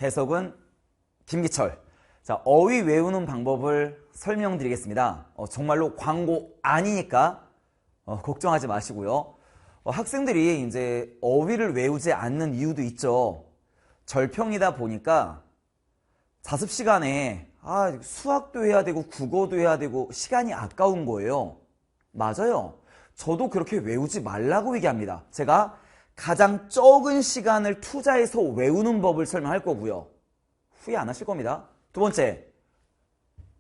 해석은 김기철. 자, 어휘 외우는 방법을 설명드리겠습니다. 정말로 광고 아니니까 걱정하지 마시고요. 학생들이 이제 어휘를 외우지 않는 이유도 있죠. 절평이다 보니까 자습 시간에 수학도 해야 되고 국어도 해야 되고 시간이 아까운 거예요. 맞아요. 저도 그렇게 외우지 말라고 얘기합니다. 제가 가장 적은 시간을 투자해서 외우는 법을 설명할 거고요. 후회 안 하실 겁니다. 두 번째,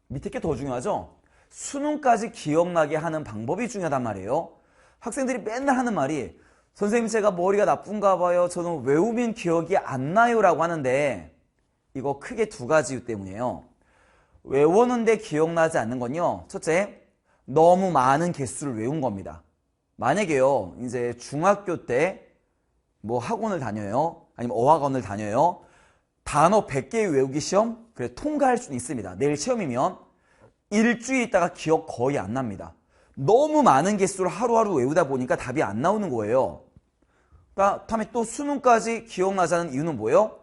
밑에 게 더 중요하죠. 수능까지 기억나게 하는 방법이 중요하단 말이에요. 학생들이 맨날 하는 말이 선생님 제가 머리가 나쁜가 봐요. 저는 외우면 기억이 안 나요 라고 하는데 이거 크게 두 가지 이유 때문이에요. 외웠는데 기억나지 않는 건요. 첫째, 너무 많은 개수를 외운 겁니다. 만약에요, 이제 중학교 때 뭐 학원을 다녀요. 아니면 어학원을 다녀요. 단어 100개 외우기 시험? 그래, 통과할 수는 있습니다. 내일 시험이면 일주일 있다가 기억 거의 안 납니다. 너무 많은 개수를 하루하루 외우다 보니까 답이 안 나오는 거예요. 그러니까 다음에 또 수능까지 기억나자는 이유는 뭐예요?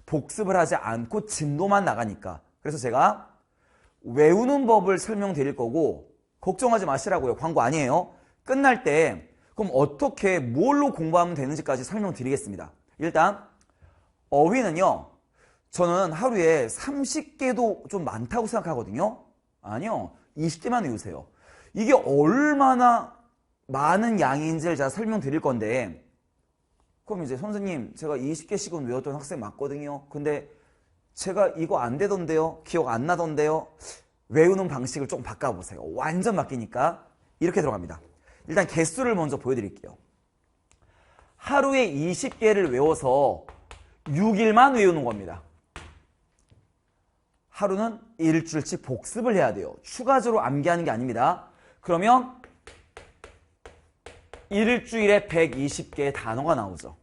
복습을 하지 않고 진도만 나가니까. 그래서 제가 외우는 법을 설명드릴 거고 걱정하지 마시라고요. 광고 아니에요. 끝날 때 그럼 어떻게 뭘로 공부하면 되는지까지 설명드리겠습니다. 일단 어휘는요. 저는 하루에 30개도 좀 많다고 생각하거든요. 아니요. 20개만 외우세요. 이게 얼마나 많은 양인지를 제가 설명드릴 건데 그럼 이제 선생님 제가 20개씩은 외웠던 학생 맞거든요. 근데 제가 이거 안 되던데요. 기억 안 나던데요. 외우는 방식을 조금 바꿔보세요. 완전 바뀌니까 이렇게 들어갑니다. 일단 개수를 먼저 보여드릴게요. 하루에 20개를 외워서 6일만 외우는 겁니다. 하루는 일주일치 복습을 해야 돼요. 추가적으로 암기하는 게 아닙니다. 그러면 일주일에 120개의 단어가 나오죠.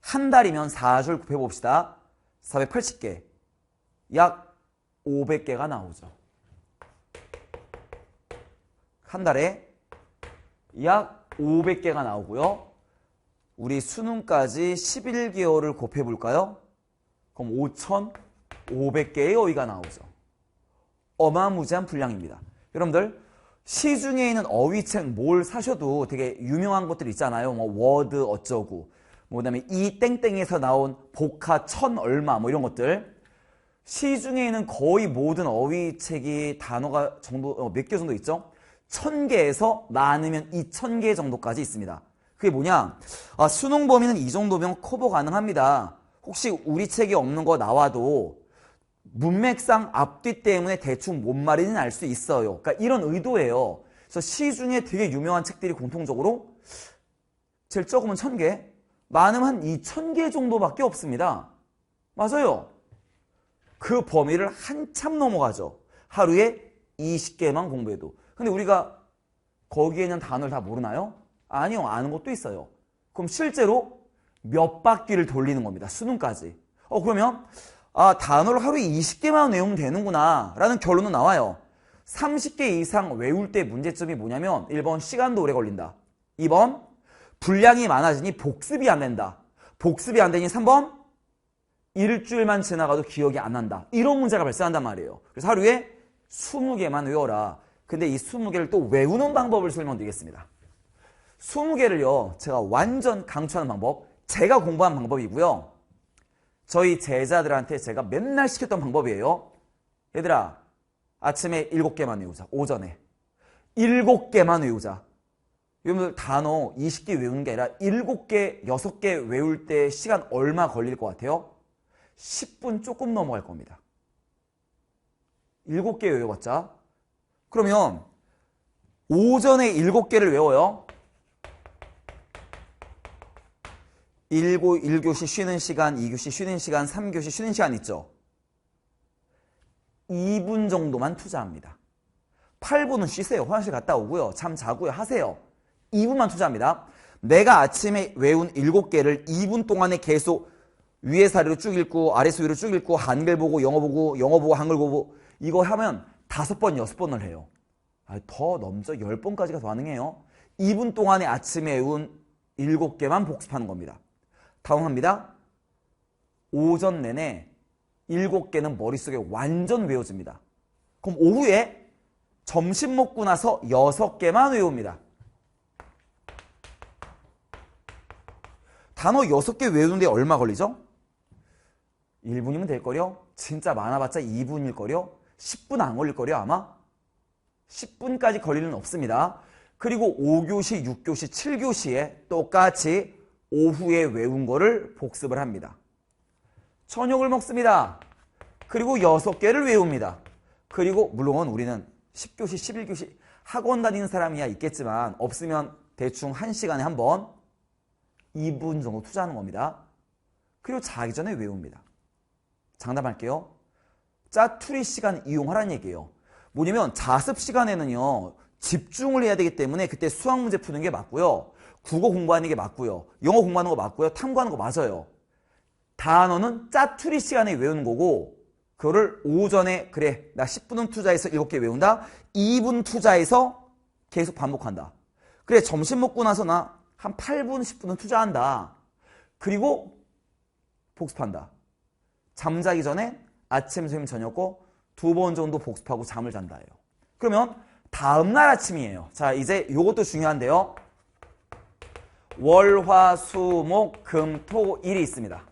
한 달이면 4줄 곱해봅시다. 480개. 약 500개가 나오죠. 한 달에 약 500개가 나오고요. 우리 수능까지 11개월을 곱해볼까요? 그럼 5,500개의 어휘가 나오죠. 어마무지한 분량입니다. 여러분들 시중에 있는 어휘책 뭘 사셔도 되게 유명한 것들 있잖아요. 뭐 워드 어쩌고 뭐 그다음에 이 땡땡에서 나온 복화 천 얼마 뭐 이런 것들. 시중에 있는 거의 모든 어휘책이 단어가 정도 몇 개 정도 있죠? 1000개에서 많으면 2000개 정도까지 있습니다. 그게 뭐냐? 수능 범위는 이 정도면 커버 가능합니다. 혹시 우리 책이 없는 거 나와도 문맥상 앞뒤 때문에 대충 뭔 말인지는 알 수 있어요. 그러니까 이런 의도예요. 그래서 시중에 되게 유명한 책들이 공통적으로 제일 적으면 1000개, 많으면 한 2000개 정도밖에 없습니다. 맞아요. 그 범위를 한참 넘어가죠. 하루에 20개만 공부해도. 근데 우리가 거기에 있는 단어를 다 모르나요? 아니요. 아는 것도 있어요. 그럼 실제로 몇 바퀴를 돌리는 겁니다. 수능까지. 그러면 단어를 하루에 20개만 외우면 되는구나 라는 결론은 나와요. 30개 이상 외울 때 문제점이 뭐냐면 1번 시간도 오래 걸린다. 2번 분량이 많아지니 복습이 안 된다. 복습이 안 되니 3번 일주일만 지나가도 기억이 안 난다. 이런 문제가 발생한단 말이에요. 그래서 하루에 20개만 외워라. 근데 이 20개를 또 외우는 방법을 설명드리겠습니다. 20개를요. 제가 완전 강추하는 방법, 제가 공부한 방법이고요. 저희 제자들한테 제가 맨날 시켰던 방법이에요. 얘들아, 아침에 7개만 외우자. 오전에 7개만 외우자. 여러분들 단어 20개 외우는 게 아니라 7개, 6개 외울 때 시간 얼마 걸릴 것 같아요? 10분 조금 넘어갈 겁니다. 7개 외워봤자. 그러면 오전에 7개를 외워요. 1교시 쉬는 시간, 2교시 쉬는 시간, 3교시 쉬는 시간 있죠. 2분 정도만 투자합니다. 8분은 쉬세요. 화장실 갔다 오고요. 잠 자고요. 하세요. 2분만 투자합니다. 내가 아침에 외운 7개를 2분 동안에 계속 위에서 아래로 쭉 읽고 아래에서 위로 쭉 읽고 한글 보고 영어 보고 한글 보고 이거 하면 5번, 6번을 해요. 더 넘죠. 10번까지가 더 가능해요. 2분 동안에 아침에 외운 7개만 복습하는 겁니다. 다음 합니다. 오전 내내 7개는 머릿속에 완전 외워집니다. 그럼 오후에 점심 먹고 나서 6개만 외웁니다. 단어 6개 외우는데 얼마 걸리죠? 1분이면 될거려? 진짜 많아봤자 2분일거려? 10분 안 걸릴거려 아마? 10분까지 걸릴 일은 없습니다. 그리고 5교시, 6교시, 7교시에 똑같이 오후에 외운 거를 복습을 합니다. 저녁을 먹습니다. 그리고 6개를 외웁니다. 그리고 물론 우리는 10교시, 11교시 학원 다니는 사람이야 있겠지만 없으면 대충 1시간에 한 번 2분 정도 투자하는 겁니다. 그리고 자기 전에 외웁니다. 장담할게요. 짜투리 시간 이용하라는 얘기예요. 뭐냐면 자습 시간에는요. 집중을 해야 되기 때문에 그때 수학 문제 푸는 게 맞고요. 국어 공부하는 게 맞고요. 영어 공부하는 거 맞고요. 탐구하는 거 맞아요. 단어는 짜투리 시간에 외우는 거고 그거를 오전에 그래 나 10분은 투자해서 7개 외운다. 2분 투자해서 계속 반복한다. 그래 점심 먹고 나서 나 한 8분 10분은 투자한다. 그리고 복습한다. 잠자기 전에 아침, 점심, 저녁 거 2번 정도 복습하고 잠을 잔다예요. 그러면 다음날 아침이에요. 자 이제 이것도 중요한데요. 월, 화, 수, 목, 금, 토, 일이 있습니다.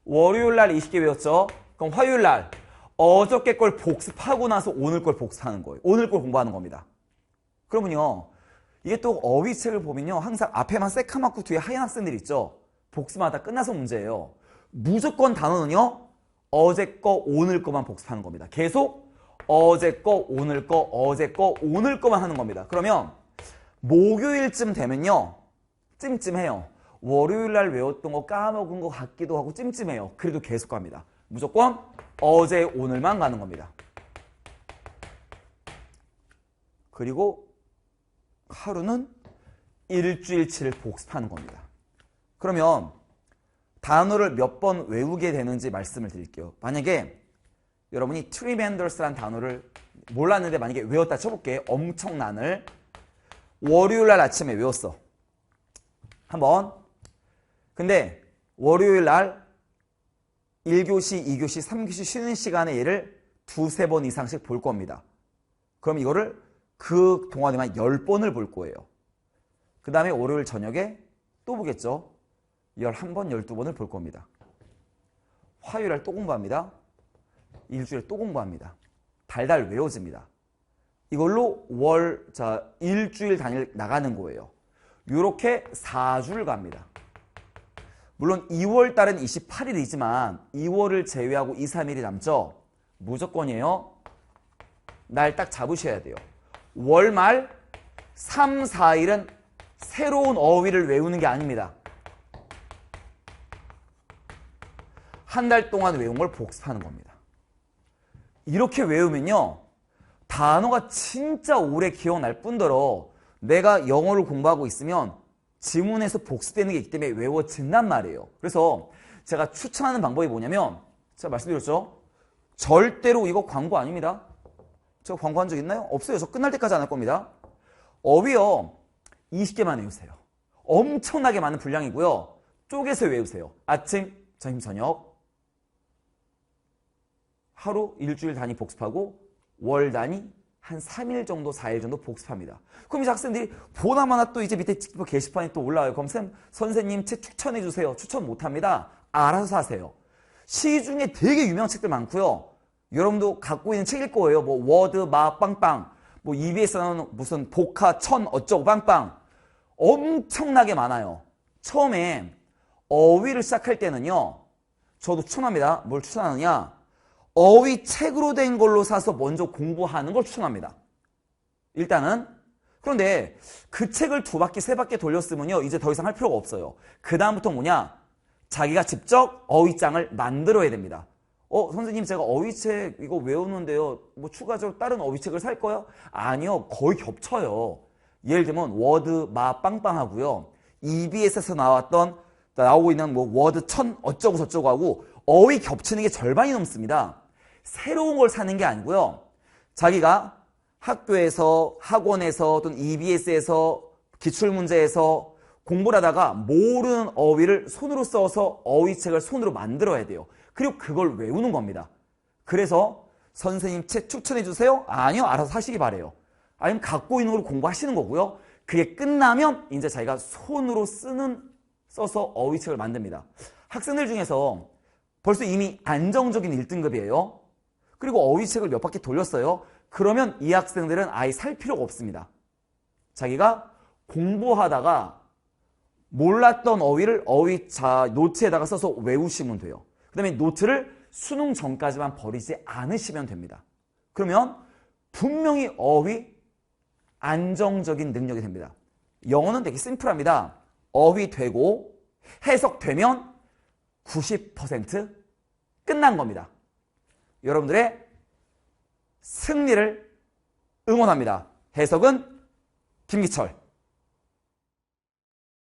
월요일날 20개 외웠죠? 그럼 화요일날 어저께 걸 복습하고 나서 오늘 걸 복습하는 거예요. 오늘 걸 공부하는 겁니다. 그러면요. 이게 또 어휘책을 보면요. 항상 앞에만 새카맣고 뒤에 하얀 학생들이 있죠. 복습하다 끝나서 문제예요. 무조건 단어는요. 어제 거 오늘 거만 복습하는 겁니다. 계속 어제 거 오늘 거 어제 거 오늘 거만 하는 겁니다. 그러면 목요일쯤 되면요. 찜찜해요. 월요일날 외웠던 거 까먹은 것 같기도 하고 찜찜해요. 그래도 계속 갑니다. 무조건 어제 오늘만 가는 겁니다. 그리고 하루는 일주일치를 복습하는 겁니다. 그러면 단어를 몇 번 외우게 되는지 말씀을 드릴게요. 만약에 여러분이 트리멘더스라는 단어를 몰랐는데 만약에 외웠다 쳐볼게요. 엄청난을 월요일날 아침에 외웠어. 한번. 근데 월요일날 1교시, 2교시, 3교시 쉬는 시간에 얘를 2-3번 이상씩 볼 겁니다. 그럼 이거를 그 동안에만 10번을 볼 거예요. 그 다음에 월요일 저녁에 또 보겠죠. 11번, 12번을 볼 겁니다. 화요일날 또 공부합니다. 일주일에 또 공부합니다. 달달 외워집니다. 이걸로 일주일 단위를 나가는 거예요. 이렇게 4주를 갑니다. 물론 2월 달은 28일이지만 2월을 제외하고 2, 3일이 남죠. 무조건이에요. 날 딱 잡으셔야 돼요. 월말 3, 4일은 새로운 어휘를 외우는 게 아닙니다. 한 달 동안 외운 걸 복습하는 겁니다. 이렇게 외우면요. 단어가 진짜 오래 기억날 뿐더러 내가 영어를 공부하고 있으면 지문에서 복습되는 게 있기 때문에 외워진단 말이에요. 그래서 제가 추천하는 방법이 뭐냐면 제가 말씀드렸죠. 절대로 이거 광고 아닙니다. 제가 광고한 적 있나요? 없어요. 저 끝날 때까지 안 할 겁니다. 어휘요. 20개만 외우세요. 엄청나게 많은 분량이고요. 쪼개서 외우세요. 아침, 점심, 저녁. 하루, 일주일 단위 복습하고 월 단위 한 3일 정도, 4일 정도 복습합니다. 그럼 이제 학생들이 보나마나 또 이제 밑에 게시판에 또 올라와요. 그럼 선생님 책 추천해 주세요. 추천 못합니다. 알아서 하세요. 시중에 되게 유명한 책들 많고요. 여러분도 갖고 있는 책일 거예요. 뭐 워드, 마, 빵빵, 뭐 EBS 나오는 무슨 복화, 천, 어쩌고 빵빵. 엄청나게 많아요. 처음에 어휘를 시작할 때는요. 저도 추천합니다. 뭘 추천하느냐. 어휘 책으로 된 걸로 사서 먼저 공부하는 걸 추천합니다. 일단은. 그런데 그 책을 2바퀴, 3바퀴 돌렸으면요. 이제 더 이상 할 필요가 없어요. 그 다음부터 뭐냐. 자기가 직접 어휘장을 만들어야 됩니다. 선생님 제가 어휘책 이거 외우는데요. 뭐 추가적으로 다른 어휘책을 살 거요? 아니요. 거의 겹쳐요. 예를 들면 워드, 마, 빵빵하고요. EBS에서 나오고 있는 뭐 워드, 천, 어쩌고 저쩌고 하고 어휘 겹치는 게 절반이 넘습니다. 새로운 걸 사는 게 아니고요. 자기가 학교에서, 학원에서 또는 EBS에서 기출문제에서 공부를 하다가 모르는 어휘를 손으로 써서 어휘책을 손으로 만들어야 돼요. 그리고 그걸 외우는 겁니다. 그래서 선생님 책 추천해 주세요? 아니요, 알아서 하시기 바래요. 아니면 갖고 있는 걸 공부하시는 거고요. 그게 끝나면 이제 자기가 손으로 써서 어휘책을 만듭니다. 학생들 중에서 벌써 이미 안정적인 1등급이에요. 그리고 어휘책을 몇 바퀴 돌렸어요. 그러면 이 학생들은 아예 살 필요가 없습니다. 자기가 공부하다가 몰랐던 어휘를 노트에다가 써서 외우시면 돼요. 그 다음에 노트를 수능 전까지만 버리지 않으시면 됩니다. 그러면 분명히 어휘 안정적인 능력이 됩니다. 영어는 되게 심플합니다. 어휘 되고 해석되면 90% 끝난 겁니다. 여러분들의 승리를 응원합니다. 해석은 김기철.